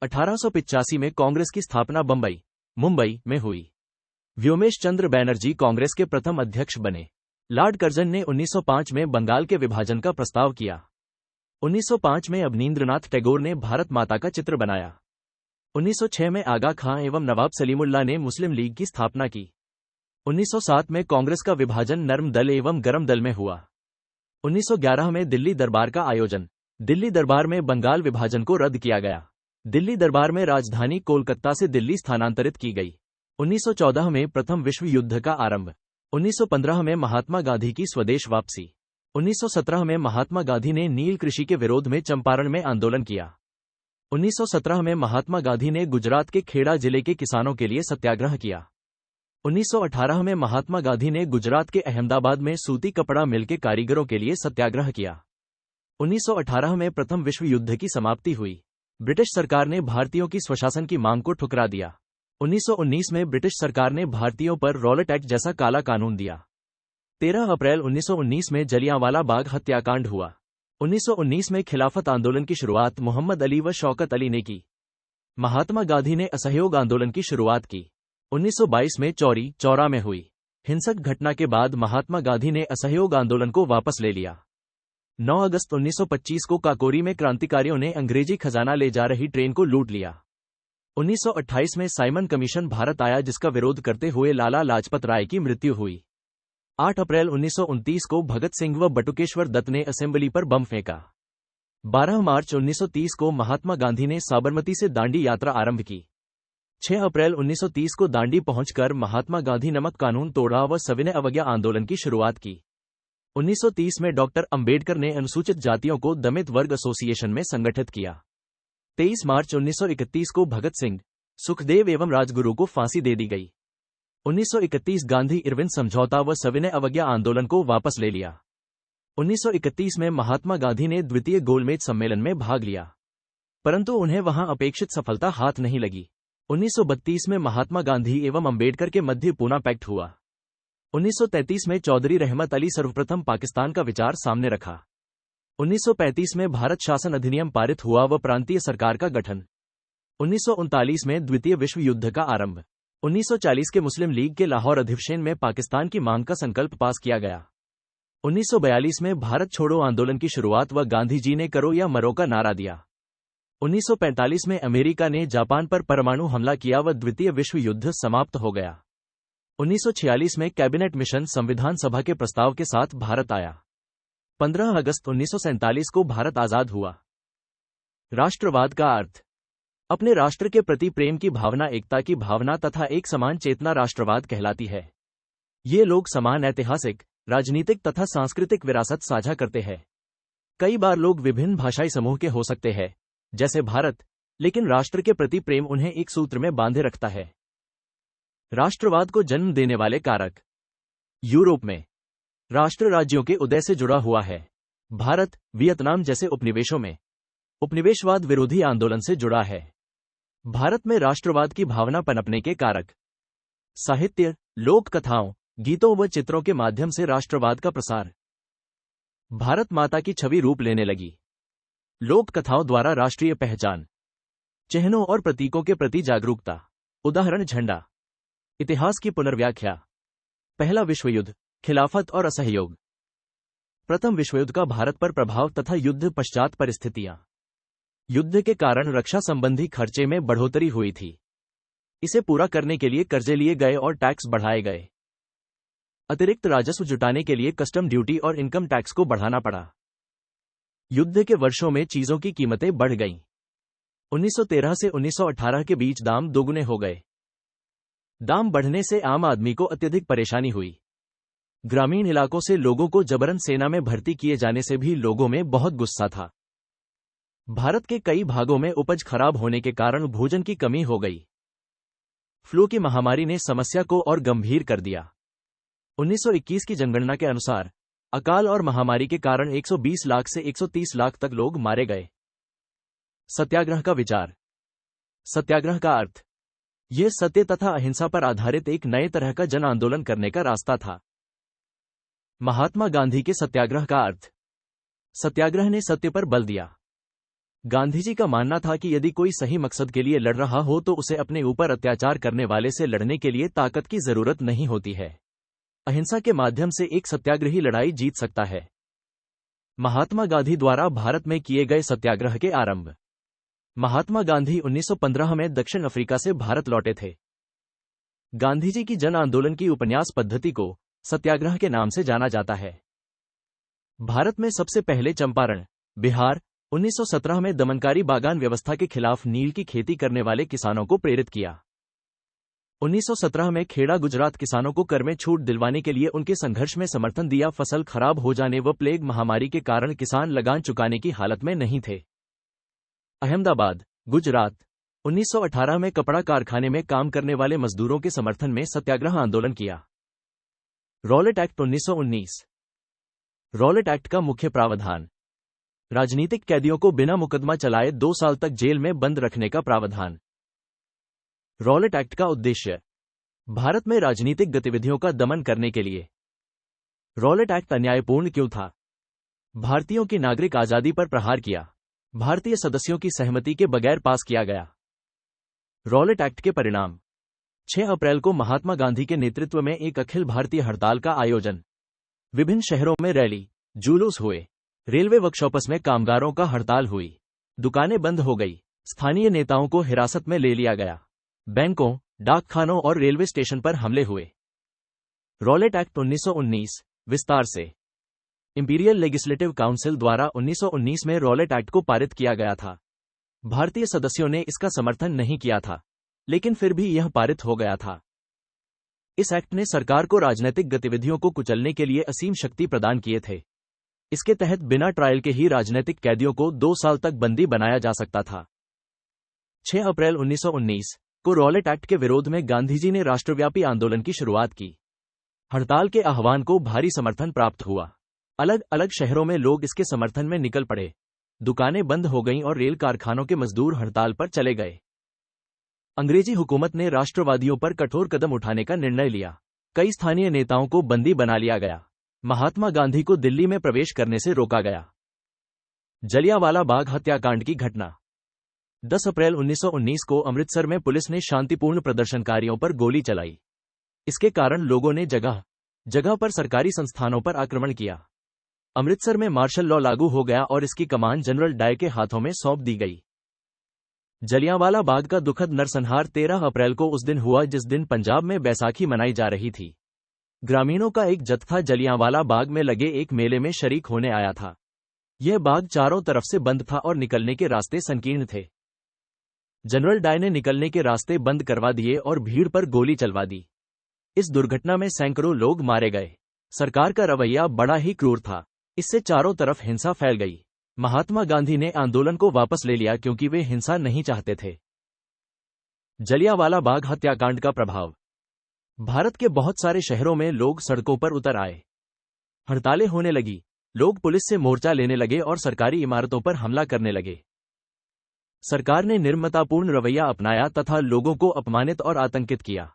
1885 में कांग्रेस की स्थापना मुंबई में हुई। व्योमेश चंद्र बैनर्जी कांग्रेस के प्रथम अध्यक्ष बने। लॉर्ड कर्जन ने 1905 में बंगाल के विभाजन का प्रस्ताव किया। 1905 में अवनींद्रनाथ टैगोर ने भारत माता का चित्र बनाया। 1906 में आगा खां एवं नवाब सलीमुल्लाह ने मुस्लिम लीग की स्थापना की। 1907 में कांग्रेस का विभाजन नर्म दल एवं गरम दल में हुआ। 1911 में दिल्ली दरबार का आयोजन। दिल्ली दरबार में बंगाल विभाजन को रद्द किया गया। दिल्ली दरबार में राजधानी कोलकाता से दिल्ली स्थानांतरित की गई। 1914 में प्रथम विश्व युद्ध का आरंभ। 1915 में महात्मा गांधी की स्वदेश वापसी। 1917 में महात्मा गांधी ने नील कृषि के विरोध में चंपारण में आंदोलन किया। 1917 में महात्मा गांधी ने गुजरात के खेड़ा जिले के किसानों के लिए सत्याग्रह किया। 1918 में महात्मा गांधी ने गुजरात के अहमदाबाद में सूती कपड़ा मिल के कारीगरों के लिए सत्याग्रह किया। 1918 में प्रथम विश्व युद्ध की समाप्ति हुई। ब्रिटिश सरकार ने भारतीयों की स्वशासन की मांग को ठुकरा दिया। 1919 में ब्रिटिश सरकार ने भारतीयों पर रॉलेट एक्ट जैसा काला कानून दिया। 13 अप्रैल 1919 में जलियांवाला बाग हत्याकांड हुआ। 1919 में खिलाफत आंदोलन की शुरुआत मोहम्मद अली व शौकत अली ने की। महात्मा गांधी ने असहयोग आंदोलन की शुरुआत की। 1922 में चौरी चौरा में हुई हिंसक घटना के बाद महात्मा गांधी ने असहयोग आंदोलन को वापस ले लिया। 9 अगस्त 1925 को काकोरी में क्रांतिकारियों ने अंग्रेजी खजाना ले जा रही ट्रेन को लूट लिया। 1928 में साइमन कमीशन भारत आया, जिसका विरोध करते हुए लाला लाजपत राय की मृत्यु हुई। 8 अप्रैल 1929 को भगत सिंह व बटुकेश्वर दत्त ने असेंबली पर बम फेंका। 12 मार्च 1930 को महात्मा गांधी ने साबरमती से दांडी यात्रा आरंभ की। 6 अप्रैल 1930 को दांडी पहुंचकर महात्मा गांधी नमक कानून तोड़ा व सविनय अवज्ञा आंदोलन की शुरुआत की। 1930 में डॉक्टर अंबेडकर ने अनुसूचित जातियों को दलित वर्ग एसोसिएशन में संगठित किया। 23 मार्च 1931 को भगत सिंह, सुखदेव एवं राजगुरु को फांसी दे दी गई। 1931 गांधी इरविन समझौता व सविनय अवज्ञा आंदोलन को वापस ले लिया। 1931 में महात्मा गांधी ने द्वितीय गोलमेज सम्मेलन में भाग लिया, परंतु उन्हें वहां अपेक्षित सफलता हाथ नहीं लगी। 1932 में महात्मा गांधी एवं अंबेडकर के मध्य पूना पैक्ट हुआ। 1933 में चौधरी रहमत अली सर्वप्रथम पाकिस्तान का विचार सामने रखा। 1935 में भारत शासन अधिनियम पारित हुआ व प्रांतीय सरकार का गठन। 1939 में द्वितीय विश्व युद्ध का आरंभ। 1940 के मुस्लिम लीग के लाहौर अधिवेशन में पाकिस्तान की मांग का संकल्प पास किया गया। 1942 में भारत छोड़ो आंदोलन की शुरुआत व गांधी जी ने करो या मरो का नारा दिया। 1945 में अमेरिका ने जापान पर परमाणु हमला किया व द्वितीय विश्व युद्ध समाप्त हो गया। 1946 में कैबिनेट मिशन संविधान सभा के प्रस्ताव के साथ भारत आया। 15 अगस्त 1947 को भारत आजाद हुआ। राष्ट्रवाद का अर्थ अपने राष्ट्र के प्रति प्रेम की भावना, एकता की भावना तथा एक समान चेतना राष्ट्रवाद कहलाती है। ये लोग समान ऐतिहासिक, राजनीतिक तथा सांस्कृतिक विरासत साझा करते हैं। कई बार लोग विभिन्न भाषाई समूह के हो सकते हैं, जैसे भारत, लेकिन राष्ट्र के प्रति प्रेम उन्हें एक सूत्र में बांधे रखता है। राष्ट्रवाद को जन्म देने वाले कारक यूरोप में राष्ट्र राज्यों के उदय से जुड़ा हुआ है। भारत, वियतनाम जैसे उपनिवेशों में उपनिवेशवाद विरोधी आंदोलन से जुड़ा है। भारत में राष्ट्रवाद की भावना पनपने के कारक साहित्य, लोक कथाओं, गीतों व चित्रों के माध्यम से राष्ट्रवाद का प्रसार। भारत माता की छवि रूप लेने लगी। लोक कथाओं द्वारा राष्ट्रीय पहचान, चिन्हों और प्रतीकों के प्रति जागरूकता। उदाहरण झंडा। इतिहास की पुनर्व्याख्या। पहला विश्व युद्ध, खिलाफत और असहयोग। प्रथम विश्वयुद्ध का भारत पर प्रभाव तथा युद्ध पश्चात परिस्थितियां। युद्ध के कारण रक्षा संबंधी खर्चे में बढ़ोतरी हुई थी। इसे पूरा करने के लिए कर्जे लिए गए और टैक्स बढ़ाए गए। अतिरिक्त राजस्व जुटाने के लिए कस्टम ड्यूटी और इनकम टैक्स को बढ़ाना पड़ा। युद्ध के वर्षों में चीजों की कीमतें बढ़ गईं। 1913 से 1918 के बीच दाम दोगुने हो गए। दाम बढ़ने से आम आदमी को अत्यधिक परेशानी हुई। ग्रामीण इलाकों से लोगों को जबरन सेना में भर्ती किए जाने से भी लोगों में बहुत गुस्सा था। भारत के कई भागों में उपज खराब होने के कारण भोजन की कमी हो गई। फ्लू की महामारी ने समस्या को और गंभीर कर दिया। 1921 की जनगणना के अनुसार अकाल और महामारी के कारण 120 लाख से 130 लाख तक लोग मारे गए। सत्याग्रह का विचार। सत्याग्रह का अर्थ यह सत्य तथा अहिंसा पर आधारित एक नए तरह का जन आंदोलन करने का रास्ता था। महात्मा गांधी के सत्याग्रह का अर्थ सत्याग्रह ने सत्य पर बल दिया। गांधी जी का मानना था कि यदि कोई सही मकसद के लिए लड़ रहा हो तो उसे अपने ऊपर अत्याचार करने वाले से लड़ने के लिए ताकत की जरूरत नहीं होती है। अहिंसा के माध्यम से एक सत्याग्रही लड़ाई जीत सकता है। महात्मा गांधी द्वारा भारत में किए गए सत्याग्रह के आरंभ। महात्मा गांधी 1915 में दक्षिण अफ्रीका से भारत लौटे थे। गांधी जी की जन आंदोलन की उपन्यास पद्धति को सत्याग्रह के नाम से जाना जाता है। भारत में सबसे पहले चंपारण, बिहार, 1917 में दमनकारी बागान व्यवस्था के खिलाफ नील की खेती करने वाले किसानों को प्रेरित किया। 1917 में खेड़ा, गुजरात किसानों को कर में छूट दिलवाने के लिए उनके संघर्ष में समर्थन दिया। फसल खराब हो जाने व प्लेग महामारी के कारण किसान लगान चुकाने की हालत में नहीं थे। अहमदाबाद, गुजरात, 1918 में कपड़ा कारखाने में काम करने वाले मजदूरों के समर्थन में सत्याग्रह आंदोलन किया। Rowlatt act 1919। रॉलेट एक्ट का मुख्य प्रावधान: राजनीतिक कैदियों को बिना मुकदमा चलाए 2 साल तक जेल में बंद रखने का प्रावधान। रॉलेट एक्ट का उद्देश्य: भारत में राजनीतिक गतिविधियों का दमन करने के लिए। रॉलेट एक्ट अन्यायपूर्ण क्यों था? भारतीयों की नागरिक आजादी पर प्रहार किया। भारतीय सदस्यों की सहमति के बगैर पास किया गया। रॉलेट एक्ट के परिणाम: 6 अप्रैल को महात्मा गांधी के नेतृत्व में एक अखिल भारतीय हड़ताल का आयोजन। विभिन्न शहरों में रैली, जुलूस हुए। रेलवे वर्कशॉप्स में कामगारों का हड़ताल हुई। दुकानें बंद हो गई। स्थानीय नेताओं को हिरासत में ले लिया गया। बैंकों, डाकखानों और रेलवे स्टेशन पर हमले हुए। रॉलेट एक्ट 1919 विस्तार से। इंपीरियल लेजिस्लेटिव काउंसिल द्वारा 1919 में रॉलेट एक्ट को पारित किया गया था। भारतीय सदस्यों ने इसका समर्थन नहीं किया था, लेकिन फिर भी यह पारित हो गया था। इस एक्ट ने सरकार को राजनीतिक गतिविधियों को कुचलने के लिए असीम शक्ति प्रदान किए थे। इसके तहत बिना ट्रायल के ही राजनीतिक कैदियों को 2 साल तक बंदी बनाया जा सकता था। 6 अप्रैल 1919 को रॉलेट एक्ट के विरोध में गांधीजी ने राष्ट्रव्यापी आंदोलन की शुरुआत की। हड़ताल के आह्वान को भारी समर्थन प्राप्त हुआ। अलग अलग शहरों में लोग इसके समर्थन में निकल पड़े। दुकानें बंद हो गईं और रेल कारखानों के मजदूर हड़ताल पर चले गए। अंग्रेजी हुकूमत ने राष्ट्रवादियों पर कठोर कदम उठाने का निर्णय लिया। कई स्थानीय नेताओं को बंदी बना लिया गया। महात्मा गांधी को दिल्ली में प्रवेश करने से रोका गया। जलियांवाला बाग हत्याकांड की घटना। 10 अप्रैल 1919 को अमृतसर में पुलिस ने शांतिपूर्ण प्रदर्शनकारियों पर गोली चलाई। इसके कारण लोगों ने जगह जगह पर सरकारी संस्थानों पर आक्रमण किया। अमृतसर में मार्शल लॉ लागू हो गया और इसकी कमान जनरल डाय के हाथों में सौंप दी गई। जलियांवाला बाग का दुखद नरसंहार 13 अप्रैल को उस दिन हुआ जिस दिन पंजाब में बैसाखी मनाई जा रही थी। ग्रामीणों का एक जत्था जलियांवाला बाग में लगे एक मेले में शरीक होने आया था। यह बाग चारों तरफ से बंद था और निकलने के रास्ते संकीर्ण थे। जनरल डाय ने निकलने के रास्ते बंद करवा दिए और भीड़ पर गोली चलवा दी। इस दुर्घटना में सैकड़ों लोग मारे गए। सरकार का रवैया बड़ा ही क्रूर था। इससे चारों तरफ हिंसा फैल गई। महात्मा गांधी ने आंदोलन को वापस ले लिया क्योंकि वे हिंसा नहीं चाहते थे। जलियांवाला बाग हत्याकांड का प्रभाव। भारत के बहुत सारे शहरों में लोग सड़कों पर उतर आए। हड़तालें होने लगी। लोग पुलिस से मोर्चा लेने लगे और सरकारी इमारतों पर हमला करने लगे। सरकार ने निर्ममतापूर्ण रवैया अपनाया तथा लोगों को अपमानित और आतंकित किया।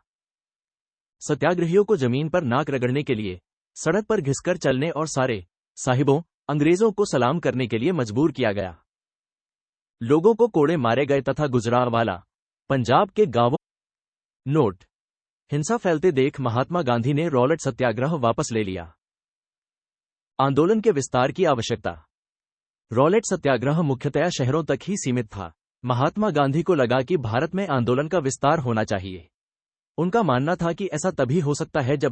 सत्याग्रहियों को जमीन पर नाक रगड़ने के लिए, सड़क पर घिसकर चलने और सारे साहिबों, अंग्रेजों को सलाम करने के लिए मजबूर किया गया। लोगों को कोड़े मारे गए तथा गुजरांवाला, पंजाब के गांवों। नोट: हिंसा फैलते देख महात्मा गांधी ने रॉलेट सत्याग्रह वापस ले लिया। आंदोलन के विस्तार की आवश्यकता। रॉलेट सत्याग्रह मुख्यतया शहरों तक ही सीमित था। महात्मा गांधी को लगा कि भारत में आंदोलन का विस्तार होना चाहिए। उनका मानना था कि ऐसा तभी हो सकता है जब